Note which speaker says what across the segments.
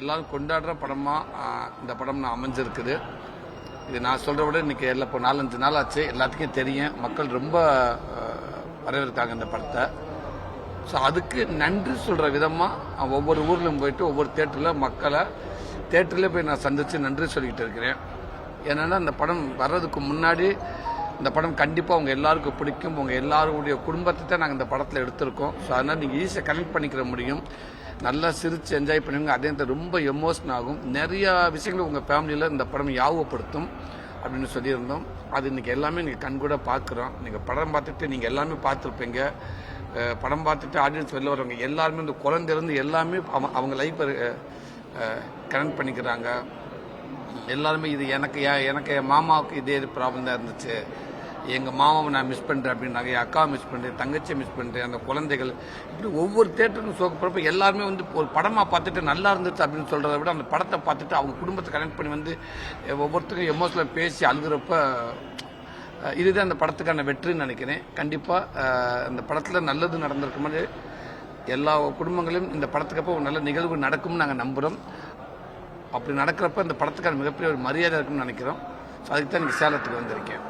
Speaker 1: எல்லாரும் கொண்டாடுற படமா இந்த படம் நான் அமைஞ்சிருக்குது. இது நான் சொல்ற விட இன்னைக்கு இப்போ 4-5 நாள் ஆச்சு. எல்லாத்துக்கும் தெரியும், மக்கள் ரொம்ப வரவேற்காங்க இந்த படத்தை. ஸோ அதுக்கு நன்றி சொல்ற விதமா ஒவ்வொரு ஊர்லையும் போயிட்டு ஒவ்வொரு தேட்டரில் மக்களை தேட்டரில் போய் நான் சந்திச்சு நன்றி சொல்லிக்கிட்டு இருக்கிறேன். ஏன்னா இந்த படம் வர்றதுக்கு முன்னாடி இந்த படம் கண்டிப்பாக அவங்க எல்லாருக்கும் பிடிக்கும், உங்கள் எல்லாருடைய குடும்பத்தை தான் நாங்கள் இந்த படத்தில் எடுத்திருக்கோம். ஸோ அதனால் நீங்கள் ஈஸியாக கனெக்ட் பண்ணிக்கிற முடியும், நல்லா சிரித்து என்ஜாய் பண்ணுவீங்க. அதே ரொம்ப எமோஷன் ஆகும். நிறையா விஷயங்கள் உங்கள் ஃபேமிலியில் இந்த படம் ஞாபகப்படுத்தும் அப்படின்னு சொல்லியிருந்தோம். அது இன்றைக்கி எல்லாமே நீங்கள் கண்கூட பார்க்குறோம். நீங்கள் படம் பார்த்துட்டு நீங்கள் எல்லாமே பார்த்துருப்பீங்க. படம் பார்த்துட்டு ஆடியன்ஸ் வெளில வரவங்க எல்லாருமே இந்த குழந்தைலேருந்து எல்லாமே அவங்க லைஃப்பை கனெக்ட் பண்ணிக்கிறாங்க. எல்லாருமே இது எனக்கு என் மாமாவுக்கு இதே ப்ராப்ளம் தான் இருந்துச்சு, எங்கள் மாமாவை நான் மிஸ் பண்ணுறேன் அப்படின்னாங்க, என் அக்காவை மிஸ் பண்ணுறேன், தங்கச்சியை மிஸ் பண்ணுறேன், அந்த குழந்தைகள், இப்படி ஒவ்வொரு தேட்டருக்கும் சோகப்படுறப்ப எல்லாருமே ஒரு படமாக பார்த்துட்டு நல்லா இருந்துச்சு அப்படின்னு சொல்கிறத விட அந்த படத்தை பார்த்துட்டு அவங்க குடும்பத்தை கனெக்ட் பண்ணி ஒவ்வொருத்தருக்கும் எமோஷனலாக பேசி அழுகிறப்ப இதுதான் அந்த படத்துக்கான வெற்றின்னு நினைக்கிறேன். கண்டிப்பாக அந்த படத்தில் நல்லது நடந்திருக்க மாதிரி எல்லா குடும்பங்களையும் இந்த படத்துக்கப்போ ஒரு நல்ல நிகழ்வு நடக்கும்னு நாங்கள் நம்புகிறோம். அப்படி நடக்கிறப்ப இந்த படத்துக்கான மிகப்பெரிய ஒரு மரியாதை இருக்குன்னு நினைக்கிறோம். ஸோ அதுக்கு தான் நீங்கள் சேலத்துக்கு வந்திருக்கேன்.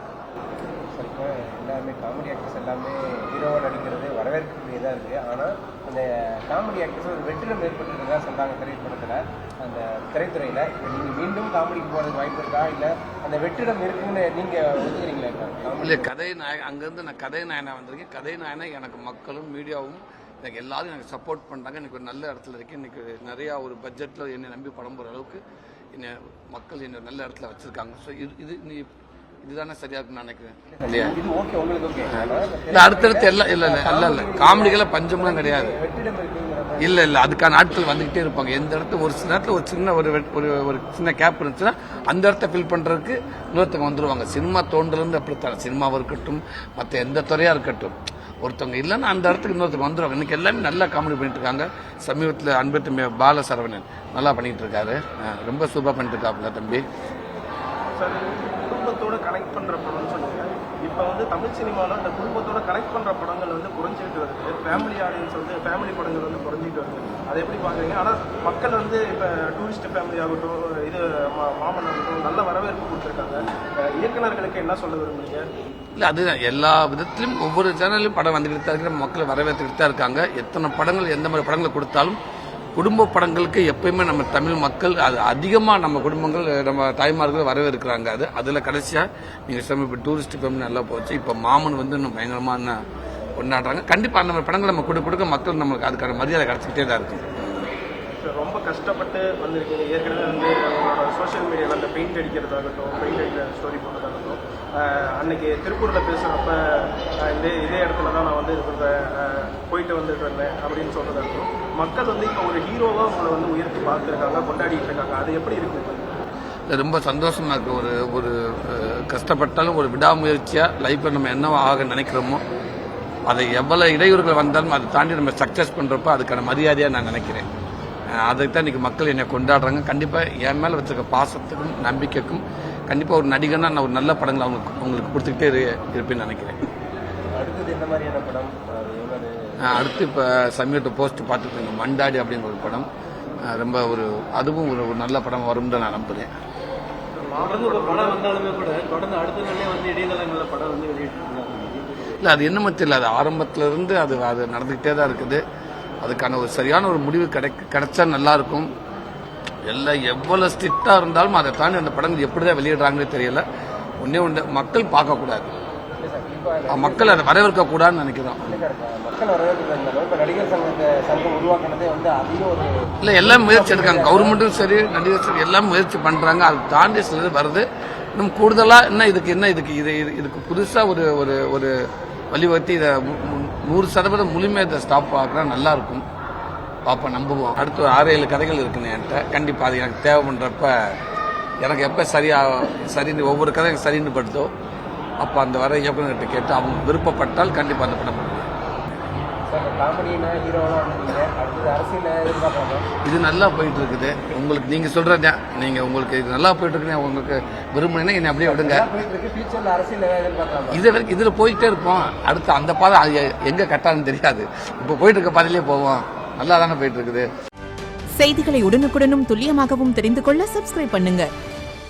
Speaker 2: இப்போ எல்லாருமே காமெடி ஆக்டர்ஸ் எல்லாமே ஹீரோவாக நடிக்கிறது வரவேற்கக்கூடியதாக இருக்குது. ஆனால் அந்த காமெடி ஆக்டர்ஸ் ஒரு வெற்றிடம் ஏற்பட்டுருக்கா சொல்கிறாங்க திரைப்படத்தில், அந்த திரைத்துறையில். இப்போ நீங்கள் மீண்டும் காமெடிக்கு போகிறதுக்கு வாய்ப்பு இருக்கா, இல்லை அந்த வெற்றிடம் இருக்குன்னு நீங்கள் ஒத்துக்கிறீங்களா?
Speaker 1: இல்லை, கதை நாயகன் அங்கேருந்து நான் கதை நாயனாக வந்திருக்கேன். கதை நாயனா எனக்கு மக்களும் மீடியாவும் எனக்கு எல்லாரும் எனக்கு சப்போர்ட் பண்ணுறாங்க. இன்றைக்கி ஒரு நல்ல இடத்துல இருக்கேன். இன்றைக்கி நிறையா ஒரு பட்ஜெட்டில் என்னை நம்பி படம் போகிற அளவுக்கு என்னை மக்கள் என்னை நல்ல இடத்துல வச்சுருக்காங்க. ஸோ இதுதானே சரியா இருக்குன்னு நினைக்கிறேன். இல்லையா? இல்லை, அடுத்தடுத்து எல்லாம் இல்லை காமெடிகளை பஞ்சம்லாம் கிடையாது. இல்லை அதுக்கான ஆட்கள் வந்துகிட்டே இருப்பாங்க. எந்த இடத்துல ஒரு சில நேரத்தில் ஒரு சின்ன ஒரு சின்ன கேப் இருந்துச்சுன்னா அந்த இடத்த ஃபில் பண்ணுறதுக்கு இன்னொருத்தவங்க வந்துடுவாங்க. சினிமா தோன்றலேருந்து அப்படித்தான், சினிமாவாக இருக்கட்டும் மற்ற எந்த துறையாக இருக்கட்டும், ஒருத்தவங்க இல்லைன்னா அந்த இடத்துக்கு இன்னொருத்தவங்க வந்துடுவாங்க. இன்னைக்கு எல்லாமே நல்லா காமெடி பண்ணிட்டு இருக்காங்க. சமீபத்தில் அன்பு தம்பி பாலசரவணன் நல்லா பண்ணிட்டு இருக்காரு, ரொம்ப சூப்பராக பண்ணிட்டு இருக்காப்புல தம்பி.
Speaker 3: குடும்பத்தோட கனெக்ட் பண்ற படம்னு சொல்லுங்க. இப்போ தமிழ் சினிமாவில் அந்த குடும்பத்தோட கனெக்ட் பண்ற படங்கள் குறைஞ்சிட்டு வருது. ஃபேமிலி ஆடியன்ஸ் ஃபேமிலி படங்கள் குறைஞ்சிட்டு வருது. அதை எப்படி பார்க்குறீங்க? ஆனால் மக்கள் இப்போ டூரிஸ்ட் ஃபேமிலி ஆகட்டும், இது மாமன் ஆகட்டும், நல்ல வரவேற்பு கொடுத்துருக்காங்க. இயக்குநர்களுக்கு என்ன சொல்ல விரும்புறீங்க?
Speaker 1: இல்லை, அதுதான் எல்லா விதத்திலும் ஒவ்வொரு சேனல்லையும் படம் வந்துக்கிட்டு தான் இருக்கிற மக்களை வரவேற்றுக்கிட்டு தான் இருக்காங்க. எத்தனை படங்கள் எந்த மாதிரி படங்களை கொடுத்தாலும் குடும்ப படங்களுக்கு எப்பயுமே நம்ம தமிழ் மக்கள் அது அதிகமாக நம்ம குடும்பங்கள் நம்ம தாய்மார்கள் வரவேற்கிறாங்க. அதில் கடைசியாக நீங்கள் சொன்ன இப்போ டூரிஸ்ட் ஃபேமிலி நல்லா போச்சு. இப்போ மாமன் இன்னும் பயங்கரமான கொண்டாடுறாங்க. கண்டிப்பாக அந்த மாதிரி படங்கள் நம்ம கொடுக்க மக்கள் நம்மளுக்கு அதுக்கான மரியாதை கிடச்சிக்கிட்டே தான் இருக்கும்.
Speaker 3: ரொம்ப கஷ்டப்பட்டு வந்திருக்கீங்க. ஏற்கனவே சோஷியல் மீடியாவில் அந்த பெயிண்ட் அடிக்கிறதாகட்டும், பெயிண்ட் அடிக்கிற ஸ்டோரி போட்டதாகட்டும், அன்னைக்கு திருப்பூரில் பேசுகிறப்ப இதே இடத்துல தான் நான் போயிட்டு வந்துட்டு இருந்தேன் அப்படின்னு சொல்றதாகட்டும், மக்கள் இப்போ ஒரு ஹீரோவாக உங்களை உயர்த்தி பார்த்துருக்காங்க, கொண்டாடிட்டு இருக்காங்க. அது எப்படி இருக்குது?
Speaker 1: ரொம்ப சந்தோஷமா இருக்கு. ஒரு கஷ்டப்பட்டாலும் ஒரு விடாமுயற்சியாக லைஃப்பில் நம்ம என்ன ஆக நினைக்கிறோமோ அதை எவ்வளோ இடையூறுகள் வந்தாலும் அதை தாண்டி நம்ம சக்ஸஸ் பண்ணுறப்போ அதுக்கான மரியாதையாக நான் நினைக்கிறேன். அதுக்கு தான் இன்றைக்கி மக்கள் என்னை கொண்டாடுறாங்க. கண்டிப்பாக என் மேலே வச்சுருக்க பாசத்துக்கும் நம்பிக்கைக்கும் கண்டிப்பாக ஒரு நடிகனாக நான் ஒரு நல்ல படங்களை அவங்களுக்கு கொடுத்துக்கிட்டே இருப்பேன்னு நினைக்கிறேன். அடுத்து இப்போ சமீபத்தில் போஸ்ட் பார்த்துருக்கீங்க, மண்டாடி அப்படிங்கிற ஒரு படம். ரொம்ப அதுவும் ஒரு நல்ல படம் வரும் தான் நான் நம்புகிறேன். இல்லை, அது என்னமோ தெரியல, அது ஆரம்பத்திலிருந்து அது நடந்துக்கிட்டே தான் இருக்குது. அதுக்கான ஒரு சரியான ஒரு முடிவு கிடைச்சா நல்லா இருக்கும். எல்லாம் எவ்வளவு ஸ்ட்ரிக்டா இருந்தாலும் அதை தாண்டி அந்த படங்கள் எப்படிதான் வெளியிடுறாங்கன்னு தெரியல. ஒண்ணு மக்கள் பார்க்கக்கூடாது, மக்கள் அதை வரவேற்க கூடாதுன்னு நினைக்கிறோம். இல்ல, எல்லாம் முயற்சி எடுக்காங்க. கவர்மெண்ட்டும் சரி, நடிகர் சரி, எல்லாம் முயற்சி பண்றாங்க. அதை தாண்டி சிலது வருது. இன்னும் கூடுதலா இதுக்கு புதுசா ஒரு வழிவகுத்து இதை 100% முழுமையாக இதை ஸ்டாப் ஆகுறா நல்லா இருக்கும். பார்ப்போம், நம்புவோம். அடுத்து 6-7 கதைகள் இருக்குன்னு என்கிட்ட. கண்டிப்பாக அது எனக்கு தேவை பண்ணுறப்ப எனக்கு எப்போ சரின்னு ஒவ்வொரு கதை எனக்கு சரின்னு படுத்தோ அப்போ அந்த வர இயக்குநர்கிட்ட கேட்டு அவங்க விருப்பப்பட்டால் கண்டிப்பாக அந்த படம் பண்ணுவேன். இது நல்லா போயிட்டு இருக்குது. உங்களுக்கு நீங்க சொல்றதா, நீங்க உங்களுக்கு இது நல்லா போயிட்டு இருக்கு, உங்களுக்கு விரும்புனீங்கன்னா என்னை அப்படியே விடுங்க. இதுல போயிட்டே இருப்போம். அடுத்து அந்த பாதை எங்க கட்டான்னு தெரியாது. இப்போ போயிட்டு இருக்க பாதையிலே போவோம். நல்லா தானே போயிட்டு இருக்குது.
Speaker 4: செய்திகளை உடனுக்குடனும் துல்லியமாகவும் தெரிந்து கொள்ள சப்ஸ்கிரைப் பண்ணுங்க.